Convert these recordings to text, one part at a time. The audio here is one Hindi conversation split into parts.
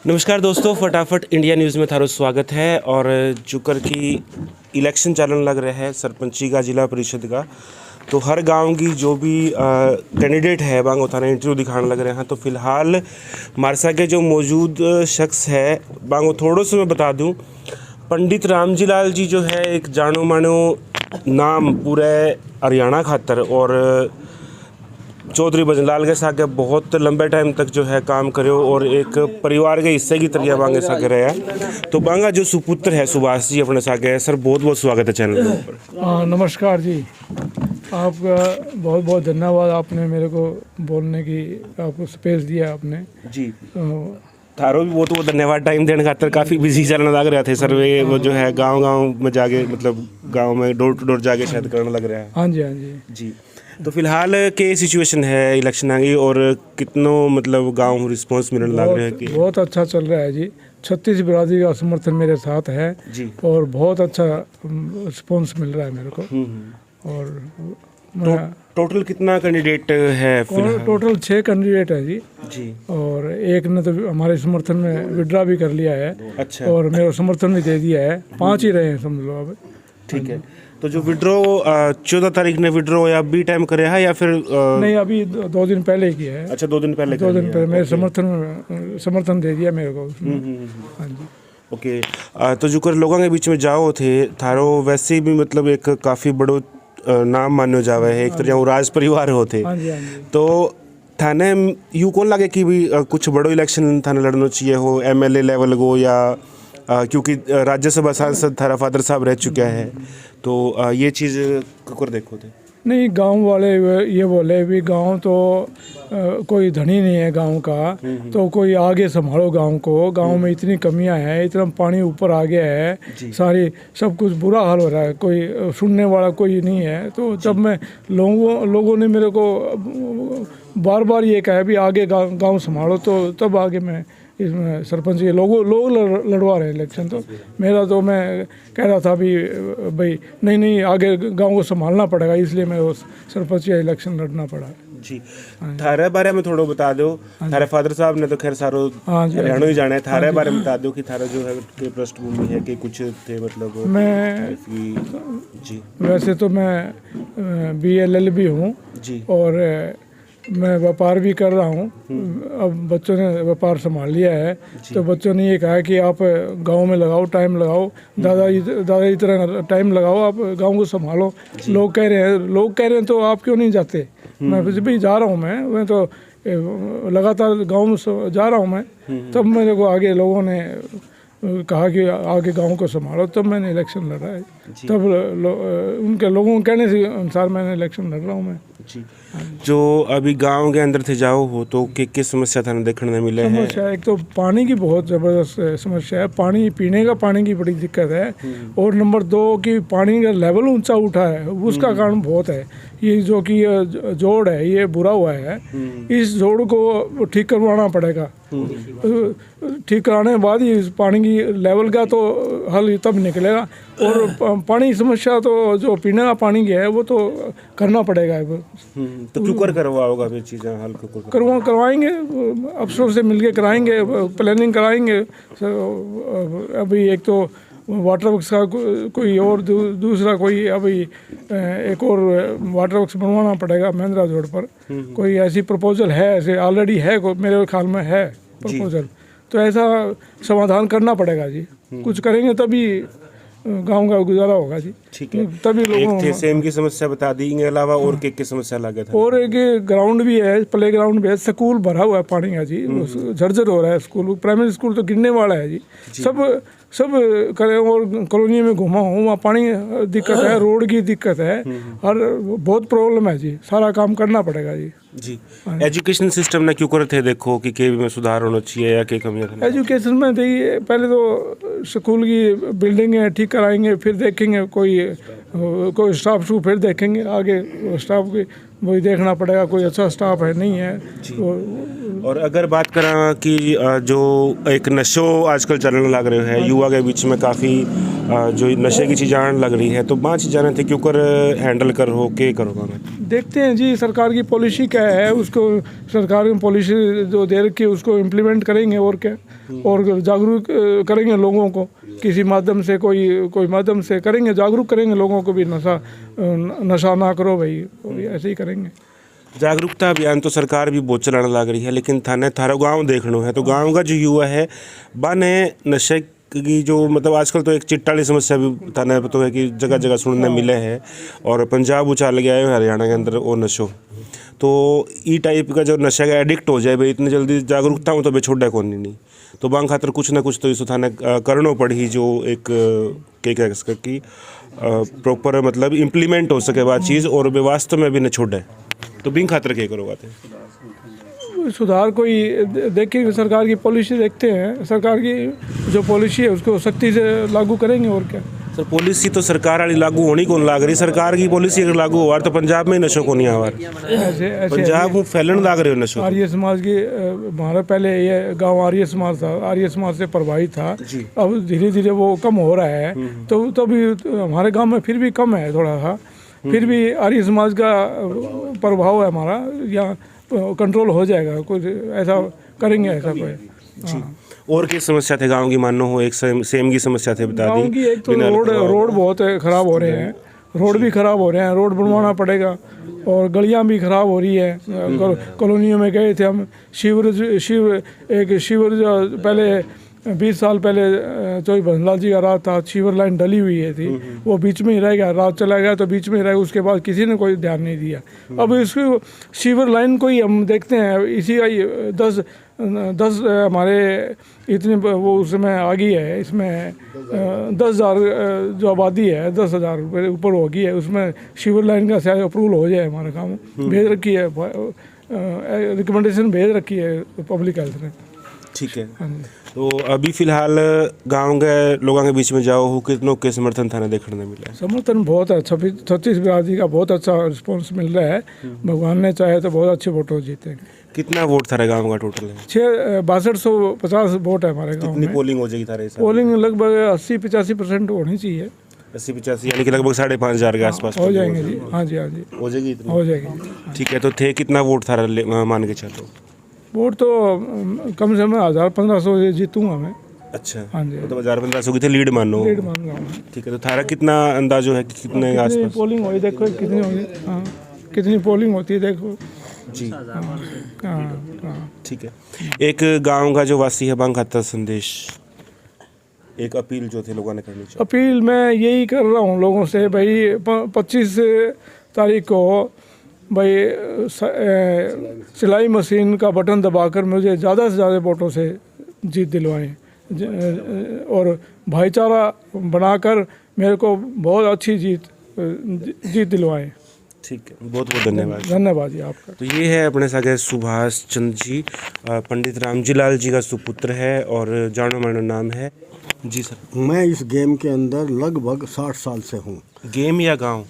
नमस्कार दोस्तों, फटाफट इंडिया न्यूज़ में थारो स्वागत है। और जुकर की इलेक्शन चलन लग रहा है सरपंची का, जिला परिषद का। तो हर गांव की जो भी कैंडिडेट है बांग थाने इंटरव्यू दिखाने लग रहे हैं। तो फिलहाल मारसा के जो मौजूद शख्स है बांग थोड़ो से मैं बता दूं, पंडित रामजी लाल जी जो है एक जानो मानो नाम पूरे हरियाणा खातर, और चौधरी भजनलाल के साथ बहुत लंबे टाइम तक जो है काम करे और एक परिवार के हिस्से की तरह बांगे सागे रहे हैं। तो बांगा जो सुपुत्र है सुभाष जी अपने सागे, सर बहुत बहुत स्वागत है चैनल के ऊपर। नमस्कार जी, आपका बहुत बहुत धन्यवाद। आपने मेरे को बोलने की आपको स्पेस दिया आपने जी। थारो भी बहुत बहुत धन्यवाद टाइम देने खातर। काफ़ी बिजी चलने लग रहे थे सर्वे, वो जो है गांव में जाके, मतलब गांव में डोर टू डोर जाके शायद करने लग रहा है। हाँ जी, हाँ जी जी। तो फिलहाल के सिचुएशन है इलेक्शन आ गई और कितनों मतलब गांव रिस्पांस मिलने लग रहा है कि बहुत अच्छा चल रहा है जी। 36 बिरादरी का समर्थन मेरे साथ है जी, और बहुत अच्छा रिस्पॉन्स मिल रहा है मेरे को। और टोटल कितना कैंडिडेट है फिलहाल? टोटल 6 कैंडिडेट है जी। और एक ने तो हमारे समर्थन में विड्रा भी कर लिया है। अच्छा। और मेरा समर्थन भी दे दिया है। 5 ही रहे हैं समझ लो अब। ठीक है। तो जो विड्रॉ 14 तारीख ने विड्रॉ या अभी टाइम करे है या फिर नहीं, अभी 2 दिन पहले ही किया है। अच्छा, 2 दिन पहले 2 दिन पहले मेरे समर्थन दे दिया मेरे को उसमें। हाँ जी। ओके। तो जो कर लोगों के बीच में जाओ थे थारो, वैसे भी मतलब एक काफ़ी बड़ो नाम मानो जावे है, एक तरह वो राज परिवार होते। हाँ जी, हाँ जी। तो थाने यूँ कौन लगे कि भी कुछ बड़ो इलेक्शन थाने लड़ना चाहिए हो, एमएलए लेवल को, या क्योंकि राज्यसभा सांसद थारा फादर साहब रह चुका है, तो ये चीज़ कुकर देखो थे? नहीं, गांव वाले ये बोले भी गांव तो कोई धनी नहीं है गांव का, तो कोई आगे संभालो गांव को। गांव में इतनी कमियां हैं, इतना पानी ऊपर आ गया है, सारी सब कुछ बुरा हाल हो रहा है, कोई सुनने वाला कोई नहीं है। तो जब मैं लोगों ने मेरे को बार बार ये कहा भी आगे गांव संभालो, तो तब आगे मैं इसमें सरपंच के लोग लड़वा रहे इलेक्शन। तो मेरा तो मैं कह रहा था भी भाई नहीं आगे गांव को संभालना पड़ेगा, इसलिए मैं उस सरपंच का इलेक्शन लड़ना पड़ा। जी। थारे बारे में थोड़ा बता दो। थारे फादर साहब ने तो खैर सारो हरियाणा ही जाना है। थारे बारे में बता दो कि थारा जो है कि पृष्ठभूमि है कि कुछ थे, मतलब मैं जी वैसे तो मैं BLLB हूँ जी, और मैं व्यापार भी कर रहा हूँ। अब बच्चों ने व्यापार संभाल लिया है, तो बच्चों ने ये कहा कि आप गांव में लगाओ, टाइम लगाओ, दादा तरह टाइम लगाओ, आप गांव को संभालो। लोग कह रहे हैं तो आप क्यों नहीं जाते? मैं भी जा रहा हूँ। मैं तो लगातार गांव में जा रहा हूँ मैं। तब मेरे को आगे लोगों ने कहा कि आगे गांव को संभालो, तब मैंने इलेक्शन लड़ा है। तब उनके लोगों के कहने से अनुसार मैंने इलेक्शन लड़ रहा हूँ मैं जी। जो अभी गांव के अंदर थे जाओ हो तो किस समस्या था देखने में मिले हैं? समस्या एक तो पानी की बहुत ज़बरदस्त समस्या है। पानी, पीने का पानी की बड़ी दिक्कत है। और नंबर 2 कि पानी का लेवल ऊंचा उठा है, उसका कारण बहुत है। ये जो कि जोड़ है ये बुरा हुआ है, इस जोड़ को ठीक करवाना पड़ेगा। ठीक कराने के बाद ही पानी की लेवल का तो हल तब निकलेगा। और पानी समस्या तो जो पीने का पानी की है वो तो करना पड़ेगा। तो क्यों करवाओगे फिर चीज़ें हल करवाएंगे, अफसरों से मिलके कराएंगे, प्लानिंग कराएंगे। अभी एक तो वाटर वर्क्स का कोई और दूसरा कोई अभी एक और वाटर वर्क्स बनवाना पड़ेगा महेंद्रा जोड़ पर। कोई ऐसी प्रपोजल है, ऐसे ऑलरेडी है, मेरे ख्याल में है प्रपोजल। तो ऐसा समाधान करना पड़ेगा जी। कुछ करेंगे तभी गांव का गुजारा होगा जी। ठीक है। तभी लोगों थे सेम की समस्या बता दी, इनके अलावा और की समस्या लगे था? और एक ग्राउंड भी है, प्ले ग्राउंड भी है, स्कूल भरा हुआ है पानी का जी। झरझर हो रहा है स्कूल, प्राइमरी स्कूल तो गिरने वाला है जी। सब करें। और कॉलोनी में घुमा हूँ, वहाँ पानी दिक्कत है, रोड की दिक्कत है, हर बहुत प्रॉब्लम है जी। सारा काम करना पड़ेगा जी। जी। एजुकेशन सिस्टम ने क्यों करते थे देखो कि के में सुधार होना चाहिए या के कमियां? एजुकेशन में देखिए, पहले तो स्कूल की बिल्डिंग है ठीक कराएंगे, फिर देखेंगे कोई स्टाफ शू, फिर देखेंगे आगे स्टाफ की वही देखना पड़ेगा। कोई अच्छा स्टाफ है नहीं है तो और अगर बात करा कि जो एक नशो आजकल चलने लग रहे है युवा के बीच में काफ़ी जो नशे की चीज़ आने लग रही है, तो बात चीज़ जाने थे क्यों कर हैंडल कर हो के करोगा मैं देखते हैं जी सरकार की पॉलिसी क्या है, उसको सरकार की पॉलिसी जो दे रखी है उसको इम्प्लीमेंट करेंगे और क्या, और जागरूक करेंगे लोगों को किसी माध्यम से, कोई माध्यम से करेंगे, जागरूक करेंगे लोगों को भी नशा ना करो भाई, और ऐसे ही करेंगे। जागरूकता अभियान तो सरकार भी बहुत चलाने लग रही है, लेकिन थाने थारा गांव देखना है तो गांव का जो युवा है बाने नशे की जो मतलब आजकल तो एक चिट्टा वाली समस्या भी थाने पर तो है कि जगह जगह सुनने मिले है, और पंजाब उछाल गया है हरियाणा के अंदर वो नशो, तो ई टाइप का जो नशा का एडिक्ट हो जाए भाई इतनी जल्दी जागरूकता हो तो भाई छोड़ा कौन नहीं, तो बांग खातर कुछ ना कुछ तो इस थाने करना पड़ी जो एक के कह सके कि प्रॉपर मतलब इम्प्लीमेंट हो सके बात चीज़ और वास्तव में भी न छोड़े, तो बिंग खातर क्या करो बात है सुधार कोई देखिए सरकार की पॉलिसी देखते हैं, सरकार की जो पॉलिसी है उसको सख्ती से लागू करेंगे और क्या। सर पॉलिसी तो सरकार वाली लागू होनी कौन लाग रही, सरकार की पॉलिसी अगर लागू हुआ तो पंजाब में नशो को नहीं आवा, पंजाब में फैलन लाग रहे हो नशो। आर्य समाज की हमारा पहले ये गांव आर्य समाज था, आर्य समाज से प्रभावित था, अब धीरे धीरे वो कम हो रहा है, तो भी हमारे गांव में फिर भी कम है थोड़ा सा, फिर भी आर्य समाज का प्रभाव है हमारा यहाँ कंट्रोल हो जाएगा, कुछ ऐसा करेंगे ऐसा कोई। हाँ। और क्या समस्या थे गांव की, मानो हो एक सेम की समस्या थे बता दी। गांव की एक तो रोड बहुत खराब हो रहे हैं, रोड भी खराब हो रहे हैं, रोड बनवाना पड़ेगा, और गलियां भी खराब हो रही है। कॉलोनियों में गए थे हम, एक शिवर जो पहले 20 साल पहले चौधरी भंसलाल जी का रात था, शिवर लाइन डली हुई है थी, वो बीच में ही रह गया, रात चला गया तो बीच में ही रह गया, उसके बाद किसी ने कोई ध्यान नहीं दिया। अब इसको शिवर लाइन को ही हम देखते हैं, इसी का ही 10 हमारे इतने वो उसमें आ गई है, इसमें 10,000 जो आबादी है 10,000 ऊपर हो गई है, उसमें शिवर लाइन का शायद अप्रूवल हो जाए, हमारे काम भेज रखी है, रिकमेंडेशन भेज रखी है पब्लिक हेल्थ ने। ठीक है, तो अभी फिलहाल गांव के लोगों के बीच में जाओ हो कितनों के समर्थन थाने देखने में मिला है? समर्थन बहुत है, 36 बिरादरी का बहुत अच्छा रिस्पांस मिल रहा है, भगवान ने चाहे तो बहुत अच्छे वोटों जीतेंगे। कितना वोट थारे गांव का टोटल है? 6250 वोट है हमारे गांव में। कितनी पोलिंग हो जाएगी थारे? पोलिंग लगभग 80-85% होनी चाहिए। 80-85 यानी कि लगभग 5,500 के आसपास हो जाएंगे जी। हाँ जी, हाँ जी हो जाएगी, इतनी हो जाएगी। ठीक है, तो थे कितना वोट थारा मान के चलो? वोट तो कम से कम 1000-1500 जीतूंगा मैं। अच्छा, हाँ जी, तो 1000-1500 की थे लीड मानो। लीड मान रहा हूँ। ठीक है, तो थारा कितना अंदाजो है कि कितने आसपास पोलिंग हुई देखो, कितनी होगी? हाँ, कितनी पोलिंग होती है देखो जी। हाँ। ठीक है, एक गांव का जो वासी है बांग खाता संदेश, एक अपील जो थे लोगों ने करनी चाहिए। अपील मैं यही कर रहा हूँ लोगों से भाई, 25 तारीख को भाई सिलाई मशीन का बटन दबाकर मुझे ज़्यादा से ज़्यादा वोटों से जीत दिलवाएं, और भाईचारा बनाकर मेरे को बहुत अच्छी जीत दिलवाएं। ठीक है, बहुत बहुत धन्यवाद। धन्यवाद जी आपका। तो ये है अपने साथ सुभाष चंद्र जी, पंडित रामजी लाल जी का सुपुत्र है और जानो मानो नाम है। जी सर। मैं इस गेम के अंदर लगभग 60 साल से हूँ। गेम या गांव?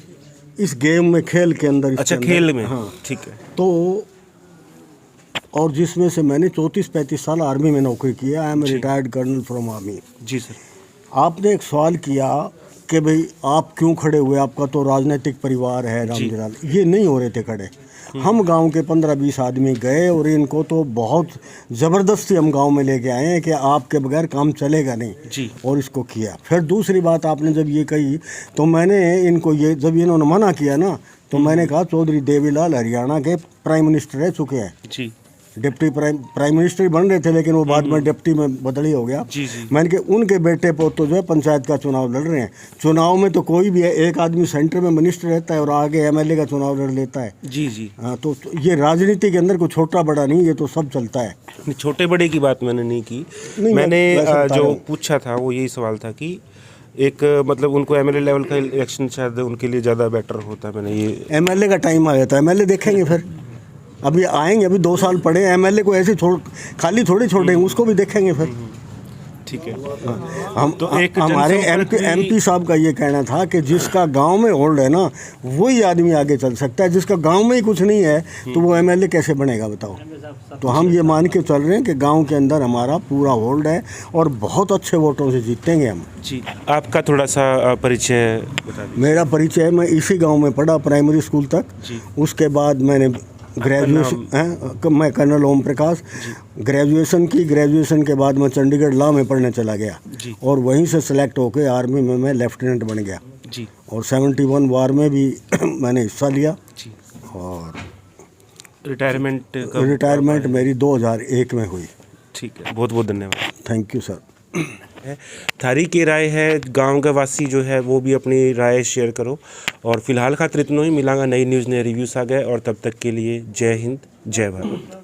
इस गेम में, खेल के अंदर। अच्छा, खेल में। हाँ, ठीक है। तो और जिसमें से मैंने 34-35 साल आर्मी में नौकरी किया। I am retired colonel from army. जी सर। आपने एक सवाल किया कि भाई आप क्यों खड़े हुए, आपका तो राजनीतिक परिवार है रामजी लाल। ये नहीं हो रहे थे खड़े, हम गांव के 15-20 आदमी गए और इनको तो बहुत ज़बरदस्ती हम गांव में लेके आए हैं कि आपके बगैर काम चलेगा नहीं जी। और इसको किया। फिर दूसरी बात आपने जब ये कही तो मैंने इनको ये, जब इन्होंने मना किया ना, तो मैंने कहा चौधरी देवीलाल हरियाणा के प्राइम मिनिस्टर रह चुके हैं जी। डिप्टी प्राइम मिनिस्टर ही बन रहे थे, लेकिन वो बाद में डिप्टी में बदली हो गया। जी जी। मैंने कहा उनके बेटे पोतो जो है पंचायत का चुनाव लड़ रहे हैं। चुनाव में तो कोई भी है, एक आदमी सेंटर में मिनिस्टर रहता है और आगे एमएलए का चुनाव लड़ लेता है। जी जी। हाँ, तो ये राजनीति के अंदर कोई छोटा बड़ा नहीं, ये तो सब चलता है। छोटे बड़े की बात मैंने नहीं की, मैंने जो पूछा था वो यही सवाल था कि एक मतलब उनको एमएलए लेवल का इलेक्शन शायद उनके लिए ज़्यादा बेटर होता है। मैंने ये एमएलए का टाइम आया था, एमएलए देखेंगे फिर, अभी आएंगे, अभी 2 साल पड़े। एमएलए को ऐसे खाली थोड़ी छोड़ेंगे, उसको भी देखेंगे फिर। ठीक है। हम तो एक हमारे जनसंपर्क भी- एमपी साहब का ये कहना था कि जिसका गांव में होल्ड है ना वही आदमी आगे चल सकता है, जिसका गांव में ही कुछ नहीं है तो वो एमएलए कैसे बनेगा बताओ। तो हम ये मान के चल रहे हैं कि गांव के अंदर हमारा पूरा होल्ड है और बहुत अच्छे वोटों से जीतेंगे हम। जी, आपका थोड़ा सा परिचय बता दीजिए। मेरा परिचय, मैं इसी गांव में पढ़ा प्राइमरी स्कूल तक, उसके बाद मैंने ग्रेजुएशन, मैं कर्नल ओम प्रकाश, ग्रेजुएशन की। ग्रेजुएशन के बाद मैं चंडीगढ़ लॉ में पढ़ने चला गया जी। और वहीं से सेलेक्ट होकर आर्मी में मैं लेफ्टिनेंट बन गया जी और 71 वार में भी मैंने हिस्सा लिया जी। और रिटायरमेंट रिटायरमेंट मेरी 2001 में हुई। ठीक है, बहुत बहुत धन्यवाद। Thank you sir. है थारी की राय है, गांव का वासी जो है वो भी अपनी राय शेयर करो। और फिलहाल खातिर इतना ही, मिलांगा नई न्यूज़ नए रिव्यूज़ आ गए, और तब तक के लिए जय हिंद जय भारत।